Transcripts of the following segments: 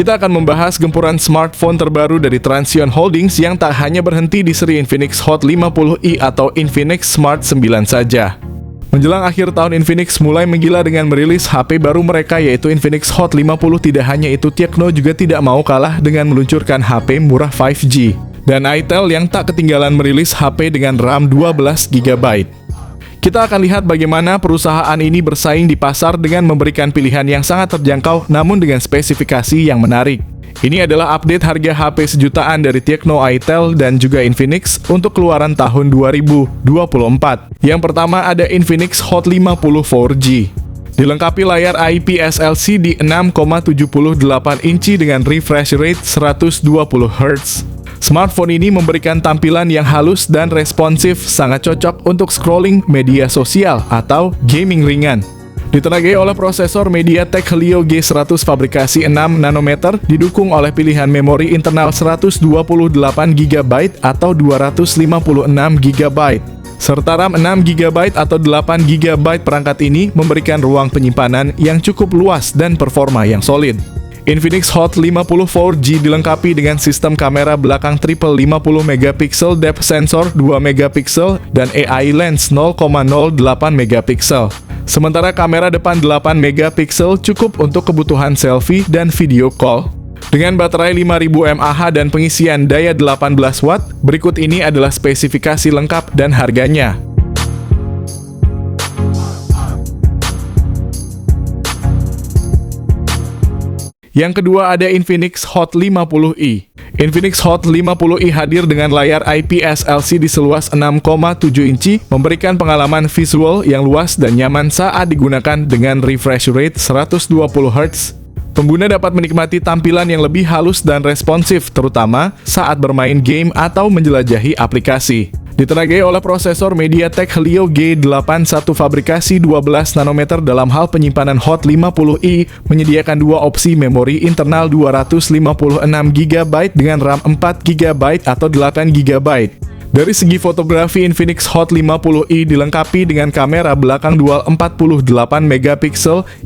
Kita akan membahas gempuran smartphone terbaru dari Transsion Holdings yang tak hanya berhenti di seri Infinix Hot 50i atau Infinix Smart 9 saja. Menjelang akhir tahun, Infinix mulai menggila dengan merilis HP baru mereka yaitu Infinix Hot 50. Tidak hanya itu, Tecno juga tidak mau kalah dengan meluncurkan HP murah 5G. Dan Itel yang tak ketinggalan merilis HP dengan RAM 12GB. Kita akan lihat bagaimana perusahaan ini bersaing di pasar dengan memberikan pilihan yang sangat terjangkau namun dengan spesifikasi yang menarik. Ini adalah update harga HP sejutaan dari Tecno, Itel, dan juga Infinix untuk keluaran tahun 2024. Yang pertama ada Infinix Hot 50 4G. Dilengkapi layar IPS LCD 6,78 inci dengan refresh rate 120Hz. Smartphone ini memberikan tampilan yang halus dan responsif, sangat cocok untuk scrolling media sosial atau gaming ringan. Ditenagai oleh prosesor MediaTek Helio G100 fabrikasi 6 nanometer, didukung oleh pilihan memori internal 128GB atau 256GB. Serta RAM 6GB atau 8GB. Perangkat ini memberikan ruang penyimpanan yang cukup luas dan performa yang solid. Infinix Hot 50 4G dilengkapi dengan sistem kamera belakang triple 50MP, depth sensor 2MP, dan AI lens 0,08MP. Sementara kamera depan 8MP cukup untuk kebutuhan selfie dan video call. Dengan baterai 5000 mAh dan pengisian daya 18W, berikut ini adalah spesifikasi lengkap dan harganya. Yang kedua ada Infinix Hot 50i. Infinix Hot 50i hadir dengan layar IPS LCD seluas 6,7 inci, memberikan pengalaman visual yang luas dan nyaman saat digunakan dengan refresh rate 120Hz. Pengguna dapat menikmati tampilan yang lebih halus dan responsif, terutama saat bermain game atau menjelajahi aplikasi. Ditenagai oleh prosesor MediaTek Helio G81 fabrikasi 12 nanometer. Dalam hal penyimpanan Hot 50i menyediakan dua opsi memori internal 256GB dengan RAM 4GB atau 8GB. Dari segi fotografi, Infinix Hot 50i dilengkapi dengan kamera belakang dual 48MP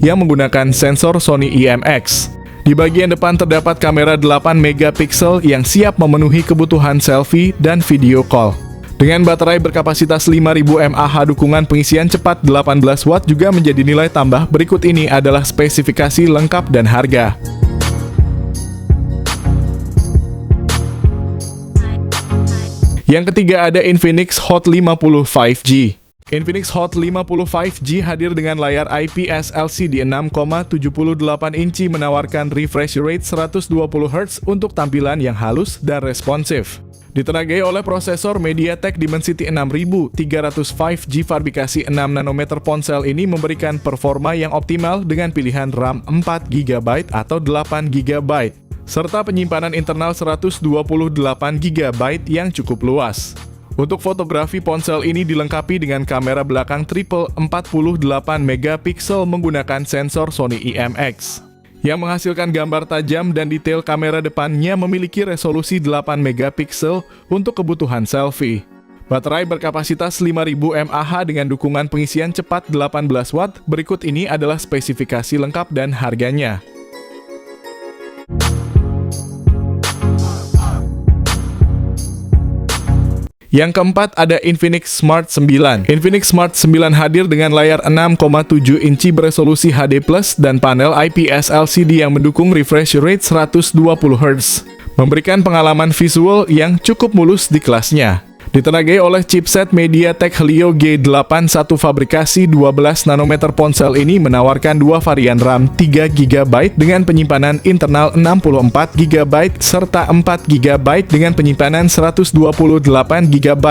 yang menggunakan sensor Sony IMX. Di bagian depan terdapat kamera 8MP yang siap memenuhi kebutuhan selfie dan video call. Dengan baterai berkapasitas 5000 mAh, dukungan pengisian cepat 18W juga menjadi nilai tambah. Berikut ini adalah spesifikasi lengkap dan harga. Yang ketiga ada Infinix Hot 50 5G. Infinix Hot 50 5G hadir dengan layar IPS LCD 6,78 inci menawarkan refresh rate 120Hz untuk tampilan yang halus dan responsif. Ditenagai oleh prosesor MediaTek Dimensity 6300 5G fabrikasi 6 nanometer, ponsel ini memberikan performa yang optimal dengan pilihan RAM 4GB atau 8GB, serta penyimpanan internal 128GB yang cukup luas. Untuk fotografi, ponsel ini dilengkapi dengan kamera belakang triple 48MP menggunakan sensor Sony IMX. Yang menghasilkan gambar tajam dan detail. Kamera depannya memiliki resolusi 8MP untuk kebutuhan selfie. Baterai berkapasitas 5000 mAh dengan dukungan pengisian cepat 18W. Berikut ini adalah spesifikasi lengkap dan harganya. Yang keempat ada Infinix Smart 9. Infinix Smart 9 hadir dengan layar 6,7 inci beresolusi HD+, dan panel IPS LCD yang mendukung refresh rate 120Hz, memberikan pengalaman visual yang cukup mulus di kelasnya. Ditenagai oleh chipset MediaTek Helio G81 fabrikasi 12 nanometer, ponsel ini menawarkan dua varian RAM 3GB dengan penyimpanan internal 64GB serta 4GB dengan penyimpanan 128GB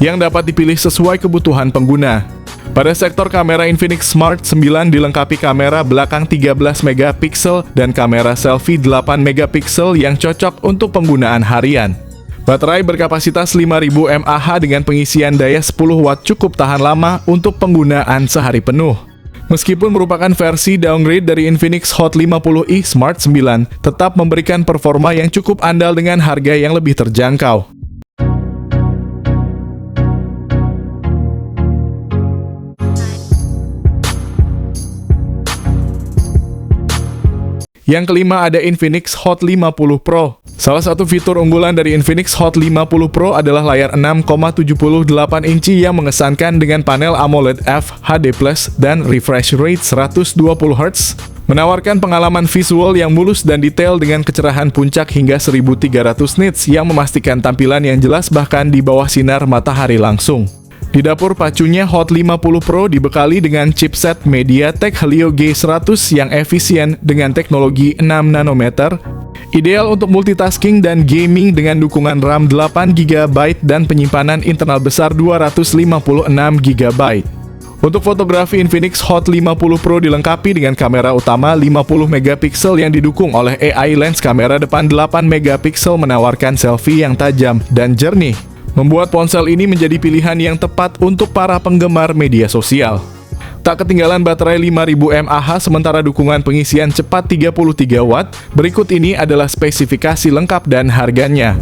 yang dapat dipilih sesuai kebutuhan pengguna. Pada sektor kamera, Infinix Smart 9 dilengkapi kamera belakang 13MP dan kamera selfie 8MP yang cocok untuk penggunaan harian. Baterai berkapasitas 5000 mAh dengan pengisian daya 10W cukup tahan lama untuk penggunaan sehari penuh. Meskipun merupakan versi downgrade dari Infinix Hot 50i, Smart 9 tetap memberikan performa yang cukup andal dengan harga yang lebih terjangkau. Yang kelima ada Infinix Hot 50 Pro. Salah satu fitur unggulan dari Infinix Hot 50 Pro adalah layar 6,78 inci yang mengesankan dengan panel AMOLED FHD+ dan refresh rate 120 Hz, menawarkan pengalaman visual yang mulus dan detail dengan kecerahan puncak hingga 1300 nits yang memastikan tampilan yang jelas bahkan di bawah sinar matahari langsung. Di dapur pacunya, Hot 50 Pro dibekali dengan chipset MediaTek Helio G100 yang efisien dengan teknologi 6 nanometer, ideal untuk multitasking dan gaming dengan dukungan RAM 8GB dan penyimpanan internal besar 256GB. Untuk fotografi, Infinix Hot 50 Pro dilengkapi dengan kamera utama 50MP yang didukung oleh AI lens kamera depan 8MP menawarkan selfie yang tajam dan jernih, membuat ponsel ini menjadi pilihan yang tepat untuk para penggemar media sosial. Tak ketinggalan baterai 5000 mAh sementara dukungan pengisian cepat 33 watt. Berikut ini adalah spesifikasi lengkap dan harganya.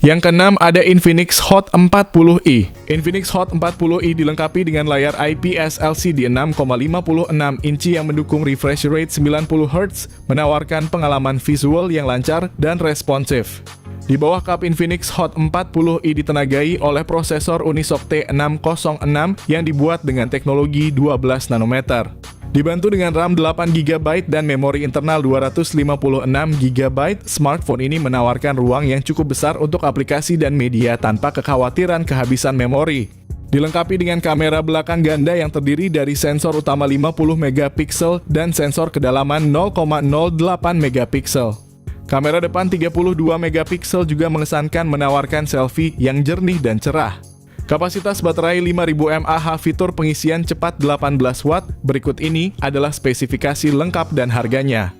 Yang keenam ada Infinix Hot 40i. Infinix Hot 40i dilengkapi dengan layar IPS LCD 6,56 inci yang mendukung refresh rate 90 Hz, menawarkan pengalaman visual yang lancar dan responsif. Di bawah kap, Infinix Hot 40i ditenagai oleh prosesor Unisoc T606 yang dibuat dengan teknologi 12 nanometer. Dibantu dengan RAM 8GB dan memori internal 256GB, smartphone ini menawarkan ruang yang cukup besar untuk aplikasi dan media tanpa kekhawatiran kehabisan memori. Dilengkapi dengan kamera belakang ganda yang terdiri dari sensor utama 50MP dan sensor kedalaman 0,08MP. Kamera depan 32MP juga mengesankan menawarkan selfie yang jernih dan cerah. Kapasitas baterai 5000 mAh, fitur pengisian cepat 18 watt. Berikut ini adalah spesifikasi lengkap dan harganya.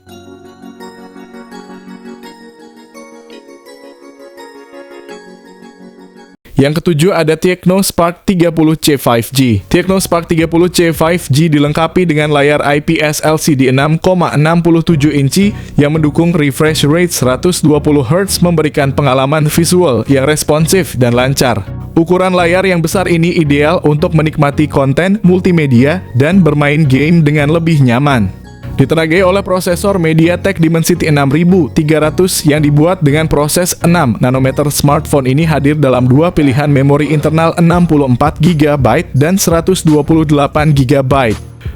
Yang ketujuh ada Tecno Spark 30C 5G. Tecno Spark 30C 5G dilengkapi dengan layar IPS LCD 6,67 inci yang mendukung refresh rate 120 Hz, memberikan pengalaman visual yang responsif dan lancar. Ukuran layar yang besar ini ideal untuk menikmati konten multimedia dan bermain game dengan lebih nyaman. Ditenagai oleh prosesor MediaTek Dimensity 6300 yang dibuat dengan proses 6 nanometer. Smartphone ini hadir dalam dua pilihan memori internal 64GB dan 128GB.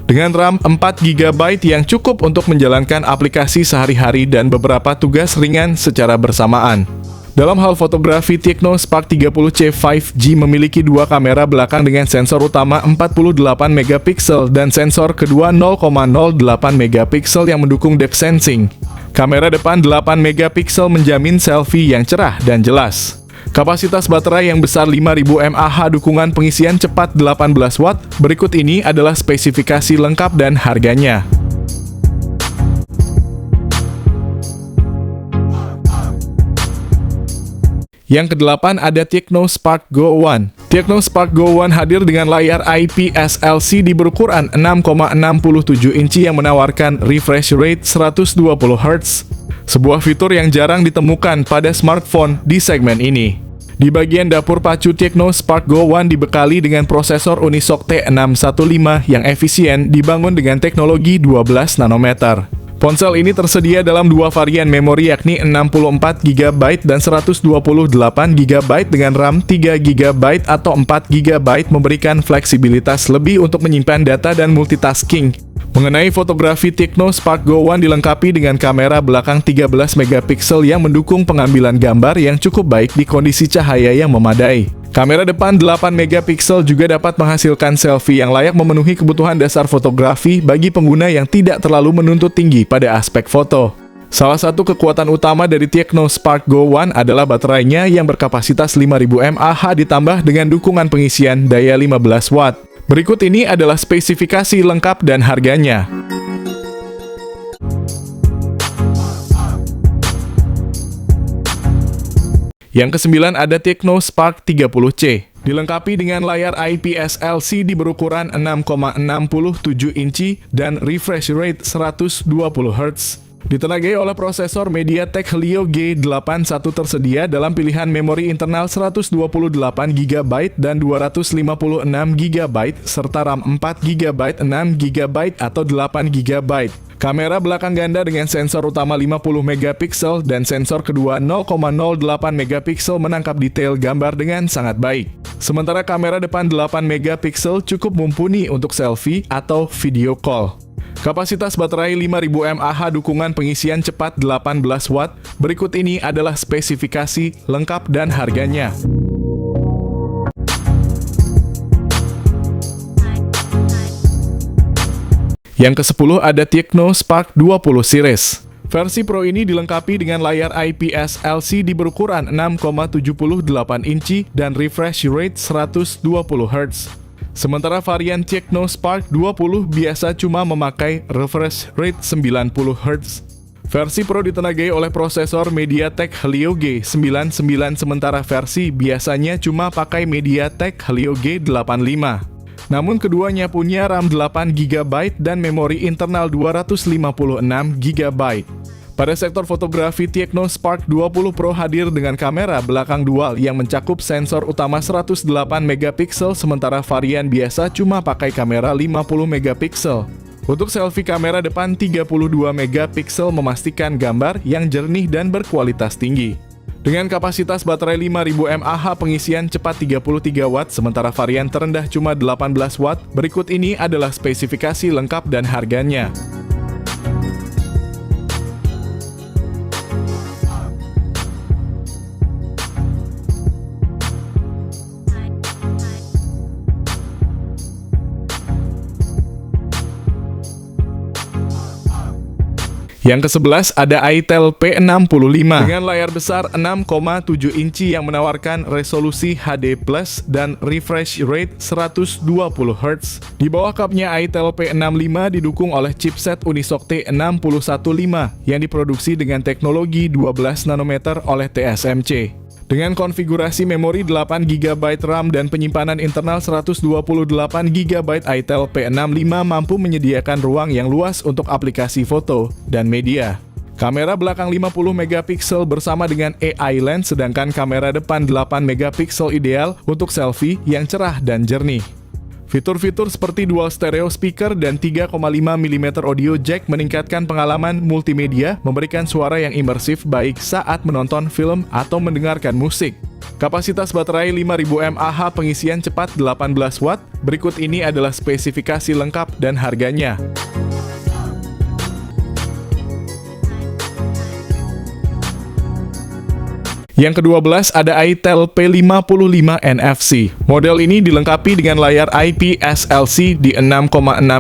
Dengan RAM 4GB yang cukup untuk menjalankan aplikasi sehari-hari dan beberapa tugas ringan secara bersamaan. Dalam hal fotografi, Tecno Spark 30C 5G memiliki dua kamera belakang dengan sensor utama 48MP dan sensor kedua 0,08MP yang mendukung depth sensing. Kamera depan 8MP menjamin selfie yang cerah dan jelas. Kapasitas baterai yang besar 5000 mAh, dukungan pengisian cepat 18 watt. Berikut ini adalah spesifikasi lengkap dan harganya. Yang kedelapan ada Tecno Spark Go One. Tecno Spark Go One hadir dengan layar IPS LCD berukuran 6,67 inci yang menawarkan refresh rate 120 Hz. Sebuah fitur yang jarang ditemukan pada smartphone di segmen ini. Di bagian dapur pacu, Tecno Spark Go One dibekali dengan prosesor Unisoc T615 yang efisien, dibangun dengan teknologi 12 nanometer. Ponsel ini tersedia dalam dua varian memori, yakni 64GB dan 128GB dengan RAM 3GB atau 4GB, memberikan fleksibilitas lebih untuk menyimpan data dan multitasking. Mengenai fotografi, Tecno Spark Go One dilengkapi dengan kamera belakang 13MP yang mendukung pengambilan gambar yang cukup baik di kondisi cahaya yang memadai. Kamera depan 8MP juga dapat menghasilkan selfie yang layak memenuhi kebutuhan dasar fotografi bagi pengguna yang tidak terlalu menuntut tinggi pada aspek foto. Salah satu kekuatan utama dari Tecno Spark Go One adalah baterainya yang berkapasitas 5000 mAh ditambah dengan dukungan pengisian daya 15 watt. Berikut ini adalah spesifikasi lengkap dan harganya. Yang kesembilan ada Tecno Spark 30C. Dilengkapi dengan layar IPS LCD berukuran 6,67 inci dan refresh rate 120 Hz. Ditenagai oleh prosesor MediaTek Helio G81 tersedia dalam pilihan memori internal 128GB dan 256GB serta RAM 4GB, 6GB atau 8GB. Kamera belakang ganda dengan sensor utama 50MP dan sensor kedua 0,08MP menangkap detail gambar dengan sangat baik. Sementara kamera depan 8MP cukup mumpuni untuk selfie atau video call. Kapasitas baterai 5000 mAh dukungan pengisian cepat 18 watt. Berikut ini adalah spesifikasi lengkap dan harganya. Yang ke-10 ada Tecno Spark 20 series. Versi Pro ini dilengkapi dengan layar IPS LCD berukuran 6,78 inci dan refresh rate 120Hz. Sementara varian Tecno Spark 20 biasa cuma memakai refresh rate 90Hz. Versi Pro ditenagai oleh prosesor MediaTek Helio G99, sementara versi biasanya cuma pakai MediaTek Helio G85. Namun keduanya punya RAM 8GB dan memori internal 256GB. Pada sektor fotografi, Tecno Spark 20 Pro hadir dengan kamera belakang dual yang mencakup sensor utama 108MP, sementara varian biasa cuma pakai kamera 50MP. Untuk selfie, kamera depan 32MP memastikan gambar yang jernih dan berkualitas tinggi. Dengan kapasitas baterai 5000 mAh, pengisian cepat 33 watt, sementara varian terendah cuma 18 watt. Berikut ini adalah spesifikasi lengkap dan harganya. Yang ke-11 ada Itel P65 dengan layar besar 6,7 inci yang menawarkan resolusi HD+ dan refresh rate 120Hz. Di bawah cupnya Itel P65 didukung oleh chipset Unisoc T615 yang diproduksi dengan teknologi 12 nanometer oleh TSMC. Dengan konfigurasi memori 8GB RAM dan penyimpanan internal 128GB, Itel P65 mampu menyediakan ruang yang luas untuk aplikasi foto dan media. Kamera belakang 50MP bersama dengan AI lens, sedangkan kamera depan 8MP ideal untuk selfie yang cerah dan jernih. Fitur-fitur seperti dual stereo speaker dan 3,5mm audio jack meningkatkan pengalaman multimedia, memberikan suara yang imersif baik saat menonton film atau mendengarkan musik. Kapasitas baterai 5000 mAh, pengisian cepat 18 watt. Berikut ini adalah spesifikasi lengkap dan harganya. Yang ke-12 ada Itel P55 NFC. Model ini dilengkapi dengan layar IPS LCD 6,6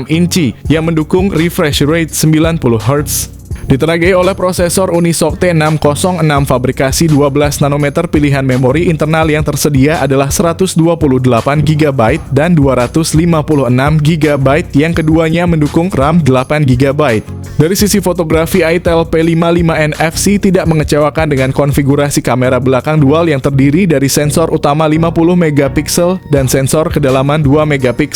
inci yang mendukung refresh rate 90Hz. Ditenagai oleh prosesor Unisoc T606 fabrikasi 12 nanometer, pilihan memori internal yang tersedia adalah 128GB dan 256GB, yang keduanya mendukung RAM 8GB. Dari sisi fotografi, Itel P55 NFC tidak mengecewakan dengan konfigurasi kamera belakang dual yang terdiri dari sensor utama 50MP dan sensor kedalaman 2MP.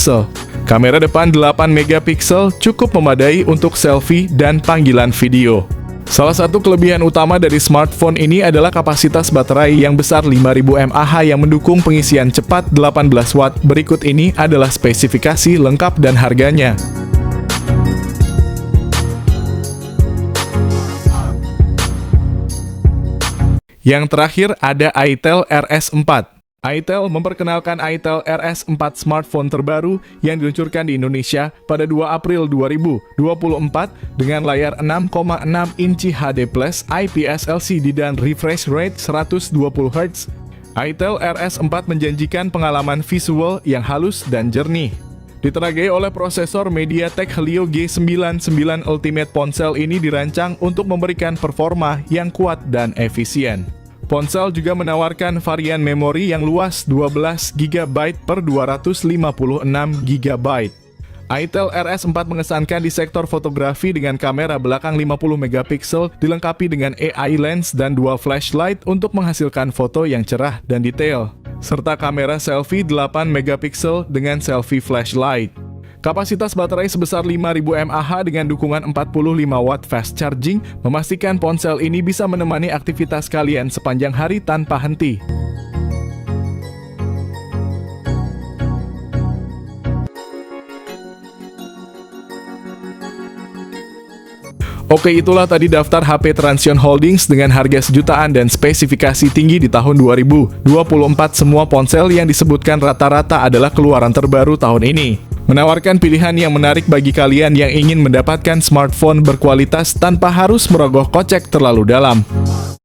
Kamera depan 8MP cukup memadai untuk selfie dan panggilan video. Salah satu kelebihan utama dari smartphone ini adalah kapasitas baterai yang besar 5000 mAh yang mendukung pengisian cepat 18 watt. Berikut ini adalah spesifikasi lengkap dan harganya. Yang terakhir ada Itel RS4. Itel memperkenalkan Itel RS4 smartphone terbaru yang diluncurkan di Indonesia pada 2 April 2024 dengan layar 6,6 inci HD+, IPS LCD dan refresh rate 120Hz. Itel RS4 menjanjikan pengalaman visual yang halus dan jernih. Ditenagai oleh prosesor MediaTek Helio G99, Ultimate ponsel ini dirancang untuk memberikan performa yang kuat dan efisien. Ponsel juga menawarkan varian memori yang luas 12GB per 256GB. Itel RS4 mengesankan di sektor fotografi dengan kamera belakang 50MP dilengkapi dengan AI lens dan dual flashlight untuk menghasilkan foto yang cerah dan detail, serta kamera selfie 8MP dengan selfie flashlight. Kapasitas baterai sebesar 5000 mAh dengan dukungan 45 watt fast charging memastikan ponsel ini bisa menemani aktivitas kalian sepanjang hari tanpa henti. Oke, itulah tadi daftar HP Transsion Holdings dengan harga sejutaan dan spesifikasi tinggi di tahun 2024. Semua ponsel yang disebutkan rata-rata adalah keluaran terbaru tahun ini. Menawarkan pilihan yang menarik bagi kalian yang ingin mendapatkan smartphone berkualitas tanpa harus merogoh kocek terlalu dalam.